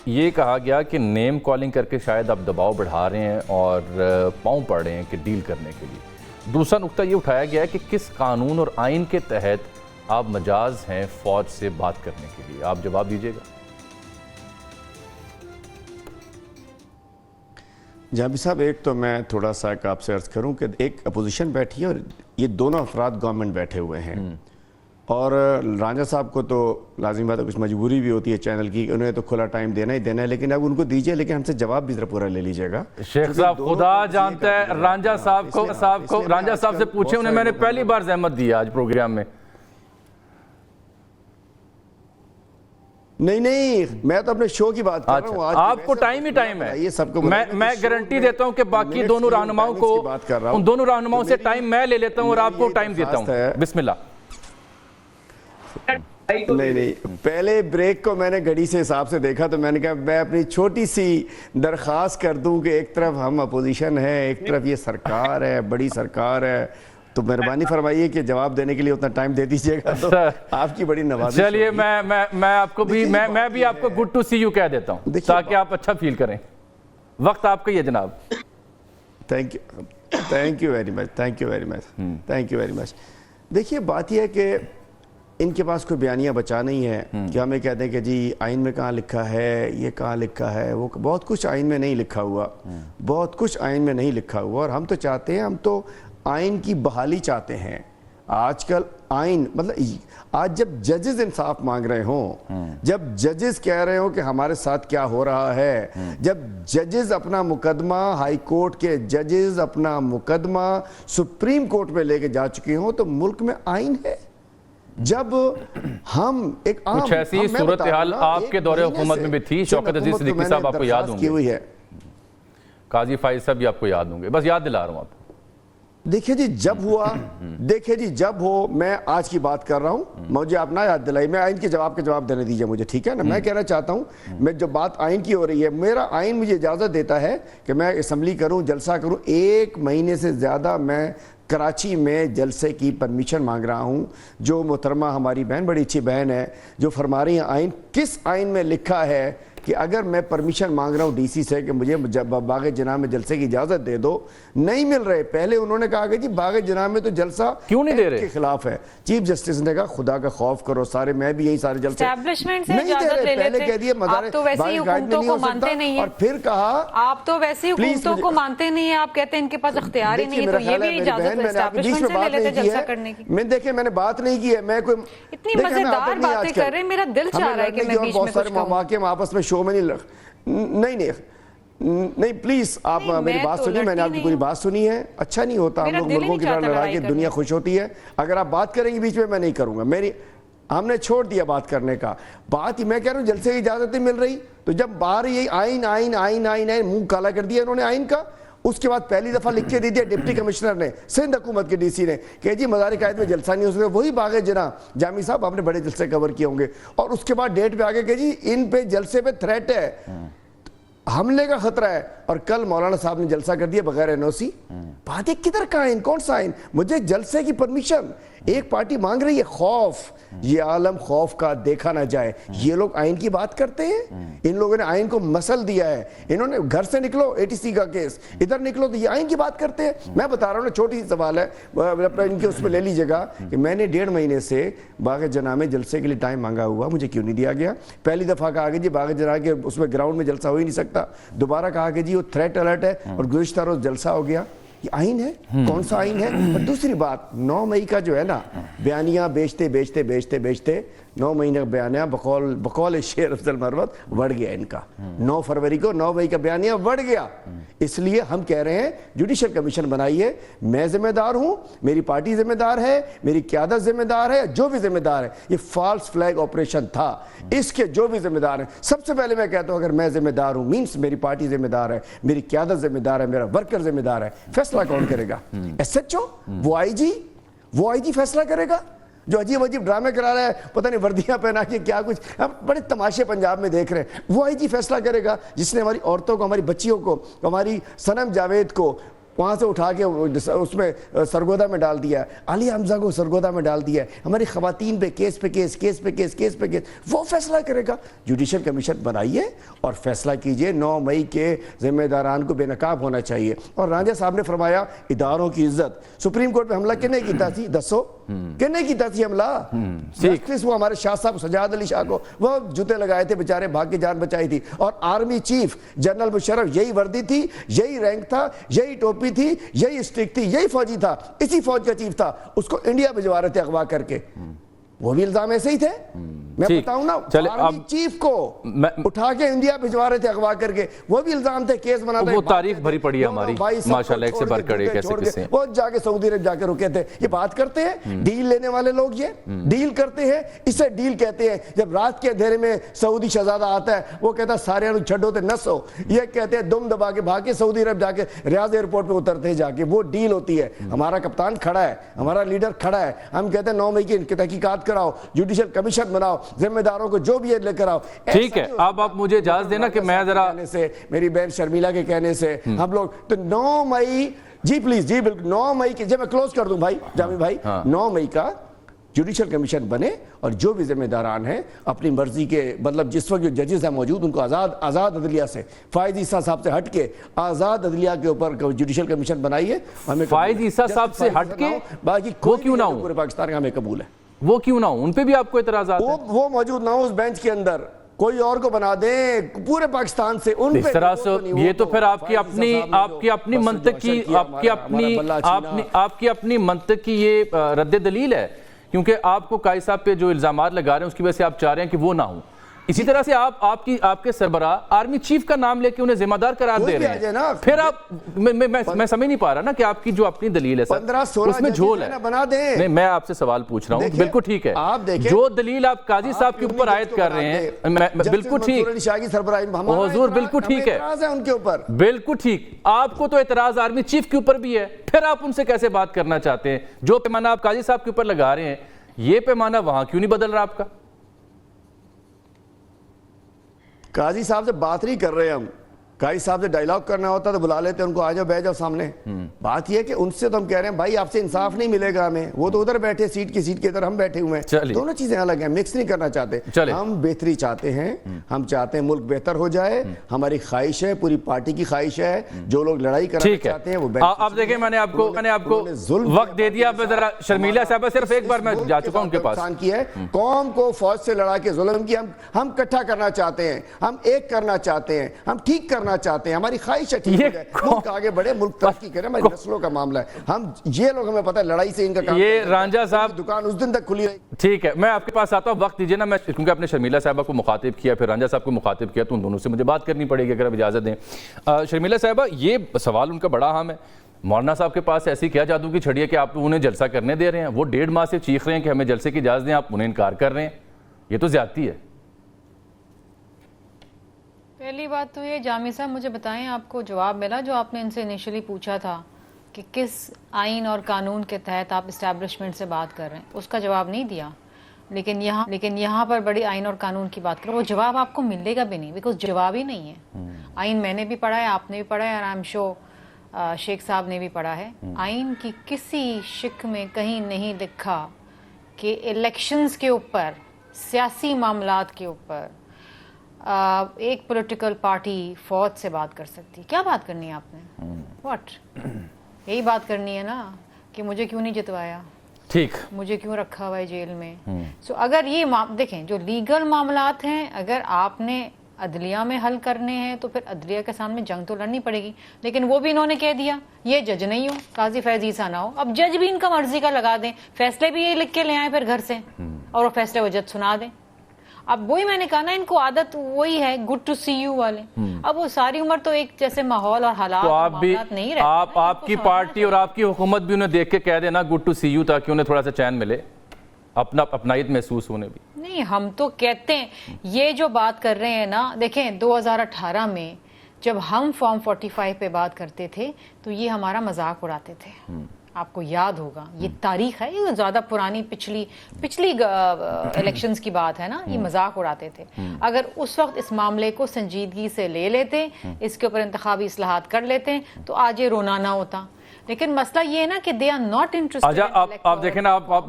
یہ کہا گیا کہ نیم کالنگ کر کے شاید آپ دباؤ بڑھا رہے ہیں اور پاؤں پڑ رہے ہیں کہ ڈیل کرنے کے لیے۔ دوسرا نقطہ یہ اٹھایا گیا ہے کہ کس قانون اور آئین کے تحت آپ مجاز ہیں فوج سے بات کرنے کے لیے، آپ جواب دیجیے گا۔ جہاں صاحب ایک تو میں تھوڑا سا آپ سے عرض کروں کہ ایک اپوزیشن بیٹھی ہے اور یہ دونوں افراد گورنمنٹ بیٹھے ہوئے ہیں، اور رانجھا صاحب کو تو لازمی بات ہے کچھ مجبوری بھی ہوتی ہے چینل کی، انہیں تو کھلا ٹائم دینا ہی دینا ہے، لیکن اب ان کو دیجئے، لیکن ہم سے جواب بھی ذرا پورا لے لیجئے گا۔ شیخ صاحب خدا جانتا ہے رانجھا صاحب سے پوچھیں، انہیں میں نے پہلی بار زحمت دی آج پروگرام میں۔ نہیں میں تو اپنے شو کی بات کر رہا ہوں۔ آپ کو ٹائم ہی ٹائم ہے، میں گارنٹی دیتا ہوں کہ باقی دونوں رہنماؤں کو، ان دونوں رہنماؤں سے ٹائم میں لے لیتا ہوں اور آپ کو ٹائم دیتا ہوں۔ بسم اللہ۔ نہیں پہلے بریک کو میں نے گھڑی سے حساب سے دیکھا تو میں نے کہا میں اپنی چھوٹی سی درخواست کر دوں کہ ایک طرف ہم اپوزیشن ہے، ایک طرف یہ سرکار ہے، بڑی سرکار ہے، تو مہربانی فرمائیے کہ جواب دینے کے لیے اتنا ٹائم دے دیجئے گا تو آپ کی بڑی نوازش۔ چلیے میں آپ کو بھی میں بھی آپ کو گڈ ٹو سی یو کہہ دیتا ہوں تاکہ آپ اچھا فیل کریں۔ وقت آپ کا ہی ہے جناب۔ Thank you very much. دیکھیے بات یہ ہے کہ ان کے پاس کوئی بیانیہ بچا نہیں ہے کہ ہمیں کہتے ہیں کہ جی آئین میں کہاں لکھا ہے، یہ کہاں لکھا ہے، وہ بہت کچھ آئین میں نہیں لکھا ہوا، اور ہم تو چاہتے ہیں، ہم تو آئین کی بحالی چاہتے ہیں۔ آج کل آئین مطلب آج جب ججز انصاف مانگ رہے ہوں، جب ججز کہہ رہے ہوں کہ ہمارے ساتھ کیا ہو رہا ہے، جب ججز اپنا مقدمہ ہائی کورٹ کے ججز اپنا مقدمہ سپریم کورٹ میں لے کے جا چکے ہوں، تو ملک میں آئین ہے۔ جب ہم ایک عام کچھ ایسی صورتحال آپ کے دور حکومت میں بھی تھی، شوکت عزیز صدیقی صاحب آپ کو یاد ہوں گے، قاضی فائز صاحب بھی آپ کو یاد ہوں گے، بس یاد دلا رہا ہوں آپ۔ دیکھیں جی جب ہو، میں آج کی بات کر رہا ہوں، مجھے آپ نہ یاد دلائی، میں آئین کے جواب دینے دیجئے مجھے، ٹھیک ہے نا؟ میں کہنا چاہتا ہوں، میں جو بات آئین کی ہو رہی ہے، میرا آئین مجھے اجازت دیتا ہے کہ میں اسمبلی کروں، جلسہ کروں، 1 مہینے سے زیادہ میں کراچی میں جلسے کی پرمیشن مانگ رہا ہوں۔ جو محترمہ ہماری بہن، بڑی اچھی بہن ہے، جو فرما رہی ہیں آئین، کس آئین میں لکھا ہے کہ اگر میں پرمیشن مانگ رہا ہوں ڈی سی سے کہ مجھے باغ جناح میں جلسے کی اجازت دے دو، نہیں مل رہے۔ پہلے انہوں نے کہا کہ جی باغ جناح میں تو جلسہ کیوں نہیں دے رہے کے خلاف ہے، چیف جسٹس نے کہا خدا کا خوف کرو سارے، میں بھی یہی سارے جلسے نہیں دے رہے۔ پہلے کہہ دیے مزارے باغ نہیں ہو سکتا، اور پھر کہا آپ تو ویسی حکومتوں کو مانتے نہیں ہیں، آپ کہتے ہیں ان کے پاس اختیار ہی نہیں ہے، تو یہ بھی اجازت اسٹیبلشمنٹ سے لے لیتے جلسہ کرنے کی۔ میں نے بات نہیں کی ہے، میں کوئی اتنی مزیدار باتیں کر رہے ہیں، میرا دل چاہ رہا ہے کہ میں بیچ میں کچھ کہوں۔ آپس میں شو میں نہیں پلیز آپ میری بات سنیے، میں نے آپ کی پوری بات سنی ہے۔ اچھا نہیں ہوتا ہم لوگ ملکوں کی طرح لڑائی کے، دنیا خوش ہوتی ہے۔ اگر آپ بات کریں گے بیچ میں نہیں کروں گا، ہم نے چھوڑ دیا بات کرنے کا۔ بات ہی میں کہہ رہا ہوں جلسے کی اجازت نہیں مل رہی، تو جب باہر یہی آئین منہ کالا کر دیا انہوں نے آئین کا، اس کے بعد پہلی دفعہ لکھ کے دے دیا ڈپٹی کمشنر نے، سندھ حکومت کے ڈی سی نے، کہ جی مزار قائد میں جلسہ نہیں ہو سکتا۔ وہی باغ جناح، جامی صاحب آپ نے بڑے جلسے کور کیے ہوں گے، اور اس کے بعد ڈیٹ پہ آگے کہ جی ان پہ جلسے پہ تھریٹ ہے، حملے کا خطرہ ہے، اور کل مولانا صاحب نے جلسہ کر دیا بغیر NOC۔ بات ہے کدھر کا آئین، کون سا آئین؟ مجھے جلسے کی پرمیشن، ایک پارٹی مانگ رہی ہے خوف، یہ عالم خوف کا دیکھا نہ جائے۔ یہ لوگ آئین کی بات کرتے ہیں، ان لوگوں نے آئین کو مسل دیا ہے، انہوں نے گھر سے نکلو ATC کا کیس، ادھر نکلو تو یہ آئین کی بات کرتے ہیں۔ میں بتا رہا ہوں نا، چھوٹی سی سوال ہے، ان کے اس پہ لے لیجئے گا کہ میں نے 1.5 مہینے سے باغ جناح میں جلسے کے لیے ٹائم مانگا ہوا، مجھے کیوں نہیں دیا گیا؟ پہلی دفعہ کہا کہ جی باغ جناح کے اس میں گراؤنڈ میں جلسہ ہو ہی نہیں سکتا، دوبارہ کہا کہ جی وہ تھریٹ الرٹ ہے، اور گزشتہ روز جلسہ ہو گیا۔ یہ آئین ہے؟ کون سا آئین ہے؟ اور دوسری بات، 9 مئی کا جو ہے نا بیانیہ بیچتے 9 مہینے کا بیانیہ بقول شیر افضل مروت بڑھ گیا ان کا۔ 9 فروری کو 9 مئی کا بیانیہ بڑھ گیا، اس لیے ہم کہہ رہے ہیں جوڈیشل کمیشن بنائیے، میں ذمہ دار ہوں، میری پارٹی ذمہ دار ہے، میری قیادت ذمہ دار ہے، جو بھی ذمہ دار ہے۔ یہ فالس فلیگ آپریشن تھا، اس کے جو بھی ذمہ دار ہیں، سب سے پہلے میں کہتا ہوں اگر میں ذمہ دار ہوں مینس میری پارٹی ذمہ دار ہے، میری قیادت ذمہ دار ہے، میرا ورکر ذمہ دار ہے، فیصلہ کون کرے گا؟ SHO؟ وہ آئی جی فیصلہ کرے گا؟ جو عجیب ڈرامے کرا رہا ہے، پتہ نہیں وردیاں پہنا کے کیا کچھ، ہم بڑے تماشے پنجاب میں دیکھ رہے ہیں۔ وہ آئی جی فیصلہ کرے گا جس نے ہماری عورتوں کو، ہماری بچیوں کو، ہماری صنم جاوید کو وہاں سے اٹھا کے اس میں سرگودا میں ڈال دیا ہے, علی حمزہ کو سرگودا میں ڈال دیا ہے, ہماری خواتین پہ کیس پہ کیس, کیس پہ کیس, کیس پہ کیس. وہ فیصلہ کرے گا. جوڈیشل کمیشن بنائیے اور فیصلہ کیجئے. 9 مئی کے ذمہ داران کو بے نقاب ہونا چاہیے. اور رانجھا صاحب نے فرمایا اداروں کی عزت. سپریم کورٹ پہ حملہ کنے کیتا سی دسو, کنے کیتا سی حملہ؟ جسٹس وہ ہمارے شاہ صاحب سجاد علی شاہ کو وہ جوتے لگائے تھے بیچارے, بھاگ کے جان بچائی تھی. اور آرمی چیف جنرل مشرف یہی وردی تھی, یہی رینک تھا, یہی ٹوپی تھی, یہی اسٹک تھی, یہی فوجی تھا, اسی فوج کا چیف تھا. اس کو انڈیا بھجوا رہے تھے اغوا کر کے. وہ بھی الزام ایسے ہی تھے. میں بتاؤں نا, آرمی چیف کو اٹھا کے انڈیا بھجوا رہے تھے اغوا کر کے. وہ بھی الزام تھے, کیس بنا تھا. وہ تاریخ بھری پڑی ہے ہماری ماشاءاللہ, ایک سے بڑھ کر ایک ایسے قصے. وہ جا کے سعودی عرب جا کے رکے تھے. یہ بات کرتے ہیں ڈیل لینے والے لوگ, یہ ڈیل کرتے ہیں, اسے ڈیل کہتے ہیں. جب رات کے اندھیرے میں سعودی شہزادہ آتا ہے, وہ کہتا ہے سارے انو چھڈو تے نسو. یہ کہتے ہیں دم دبا کے بھاگ کے سعودی عرب جا کے ریاض ایئرپورٹ پہ اترتے ہیں جا کے. وہ ڈیل ہوتی ہے. ہمارا کپتان کھڑا ہے, ہمارا لیڈر کھڑا ہے. ہم کہتے ہیں 9 مئی کی تحقیقات کراؤ, جوڈیشل کمیشن بناؤ, ذمہ داروں کو جو بھی ہے لے کر آؤ. ٹھیک ہے, اب آپ مجھے اجازت دینا کہ میں ذرا میری بہن شرمیلا کے کہنے سے ہم لوگ تو 9 مئی, جی پلیز, جی بالکل 9 مئی کی, جب میں کلوز کر دوں بھائی جامی بھائی, 9 مئی کا جوڈیشل کمیشن بنے اور جو بھی ذمہ داران ہیں اپنی مرضی کے, مطلب جس وقت جو ججز ہیں موجود ان کو آزاد عدلیہ سے, فائز عیسیٰ صاحب سے ہٹ کے آزاد عدلیہ کے اوپر جوڈیشل کمیشن بنائیے. فائز عیسیٰ صاحب سے ہٹ کے باقی وہ کیوں نہ ہوں, پورے پاکستان کا ہمیں قبول ہے. وہ کیوں نہ ہوں, ان پہ بھی آپ کو اعتراضات ہیں؟ وہ موجود نہ ہو اس بینچ کے اندر, کوئی اور کو بنا دیں پورے پاکستان سے. ان اس طرح سے یہ تو پھر آپ کی اپنی منطق کی یہ رد دلیل ہے, کیونکہ آپ کو قائد صاحب پہ جو الزامات لگا رہے ہیں اس کی وجہ سے آپ چاہ رہے ہیں کہ وہ نہ ہوں. اسی طرح سے آپ کے سربراہ آرمی چیف کا نام لے کے انہیں ذمہ دار قرار دے رہے ہیں. پھر آپ, میں سمجھ نہیں پا رہا نا کہ آپ کی جو اپنی دلیل ہے اس میں جھول ہے. نہیں, میں آپ سے سوال پوچھ رہا ہوں. بالکل ٹھیک ہے, جو دلیل آپ قاضی صاحب کے اوپر عائد کر رہے ہیں, بالکل ٹھیک حضور, بالکل ٹھیک ہے, بالکل ٹھیک. آپ کو تو اعتراض آرمی چیف کے اوپر بھی ہے, پھر آپ ان سے کیسے بات کرنا چاہتے ہیں؟ جو پیمانہ آپ قاضی صاحب کے اوپر لگا رہے ہیں, یہ پیمانہ وہاں کیوں نہیں بدل رہا آپ کا؟ قاضی صاحب سے بات نہیں کر رہے ہم. قاضی صاحب سے ڈائیلاگ کرنا ہوتا تو بلا لیتے ان کو, آ جاؤ بیٹھ جاؤ سامنے. بات یہ کہ ان سے تو ہم کہہ رہے ہیں بھائی آپ سے انصاف نہیں ملے گا ہمیں. وہ تو ادھر بیٹھے سیٹ کی ادھر ہم بیٹھے ہوئے ہیں, دونوں چیزیں الگ ہیں, مکس نہیں کرنا چاہتے. ہم بہتری چاہتے ہیں, ہم چاہتے ہیں ملک بہتر ہو جائے. ہماری خواہش ہے, پوری پارٹی کی خواہش ہے, جو لوگ لڑائی کرنا چاہتے ہیں وہ. آپ دیکھیں, میں نے آپ کو وقت دے دیا. ذرا شرمیلا صاحبہ صرف ایک بار میں جا چکا ہوں ان کے پاس. قوم کو فوج سے لڑا کے ظلم کی ہم اکٹھا کرنا چاہتے ہیں, ہم ایک کرنا چاہتے ہیں, ہم ٹھیک کرنا چاہتے ہیں. ہماری خواہش ہے ٹھیک ہو جائے, ملک آگے بڑھے, ملک ترقی کرے. ہماری نسلوں کا معاملہ ہے. ہم یہ لوگ, ہمیں پتہ ہے لڑائی سے ان کا کام. یہ رانجھا صاحب دکان اس دن تک کھلی رہی. ٹھیک ہے, میں آپ کے پاس آتا ہوں, وقت دیجیے نا. میں کیونکہ آپ نے شرمیلا صاحبہ کو مخاطب کیا, پھر رانجھا صاحب کو مخاطب کیا, تو ان دونوں سے مجھے بات کرنی پڑے گی اگر آپ اجازت دیں. شرمیلا صاحبہ, یہ سوال ان کا بڑا اہم ہے. مولانا صاحب کے پاس ایسی کیا جادو کی چھڑی ہے کہ آپ انہیں جلسہ کرنے دے رہے ہیں؟ وہ 1.5 ماہ سے چیخ رہے ہیں کہ ہمیں جلسے کی اجازت دیں, آپ انہیں انکار کر رہے ہیں. یہ تو زیادتی ہے. پہلی بات تو یہ, جامی صاحب مجھے بتائیں آپ کو جواب ملا جو آپ نے ان سے انیشلی پوچھا تھا کہ کس آئین اور قانون کے تحت آپ اسٹیبلشمنٹ سے بات کر رہے ہیں؟ اس کا جواب نہیں دیا. لیکن یہاں پر بڑی آئین اور قانون کی بات کرو, وہ جواب آپ کو ملے گا بھی نہیں, بیکاز جواب ہی نہیں ہے. آئین میں نے بھی پڑھا ہے, آپ نے بھی پڑھا ہے, اور آئی ایم شیور شیخ صاحب نے بھی پڑھا ہے. آئین کی کسی شق میں کہیں نہیں لکھا کہ الیکشنز کے اوپر, سیاسی معاملات کے اوپر ایک پولیٹیکل پارٹی فوج سے بات کر سکتی. کیا بات کرنی ہے آپ نے؟ واٹ؟ یہی بات کرنی ہے نا کہ مجھے کیوں نہیں جتوایا, ٹھیک, مجھے کیوں رکھا ہوا ہے جیل میں. سو اگر یہ دیکھیں جو لیگل معاملات ہیں, اگر آپ نے عدلیہ میں حل کرنے ہیں تو پھر عدلیہ کے سامنے جنگ تو لڑنی پڑے گی. لیکن وہ بھی انہوں نے کہہ دیا یہ جج نہیں ہو, قاضی فیض عیسیٰ نہ ہو. اب جج بھی ان کا مرضی کا لگا دیں, فیصلے بھی یہ لکھ کے لے آئیں پھر گھر سے, اور وہ فیصلے وہ جج سنا دیں. اب وہی میں نے کہا نا, ان کو عادت وہی ہے گڈ ٹو سی یو والے. اب وہ ساری عمر تو ایک جیسے ماحول اور حالات تو آپ بھی, نہیں رہتے. آپ کی پارٹی اور آپ کی حکومت بھی انہیں دیکھ کے کہہ دینا گڈ ٹو سی یو, تاکہ انہیں تھوڑا سا چین ملے, اپنائیت محسوس ہونے بھی. نہیں, ہم تو کہتے ہیں یہ جو بات کر رہے ہیں نا, دیکھیں 2018 میں جب ہم فارم 45 پہ بات کرتے تھے تو یہ ہمارا مذاق اڑاتے تھے. آپ کو یاد ہوگا یہ تاریخ ہے, یہ زیادہ پرانی پچھلی الیکشنز کی بات ہے نا, یہ مذاق اڑاتے تھے. اگر اس وقت اس معاملے کو سنجیدگی سے لے لیتے, اس کے اوپر انتخابی اصلاحات کر لیتے تو آج یہ رونا نہ ہوتا. لیکن مسئلہ یہ ہے نا کہ دے آر ناٹ انٹرسٹڈ. آپ دیکھیں نا, آپ میرا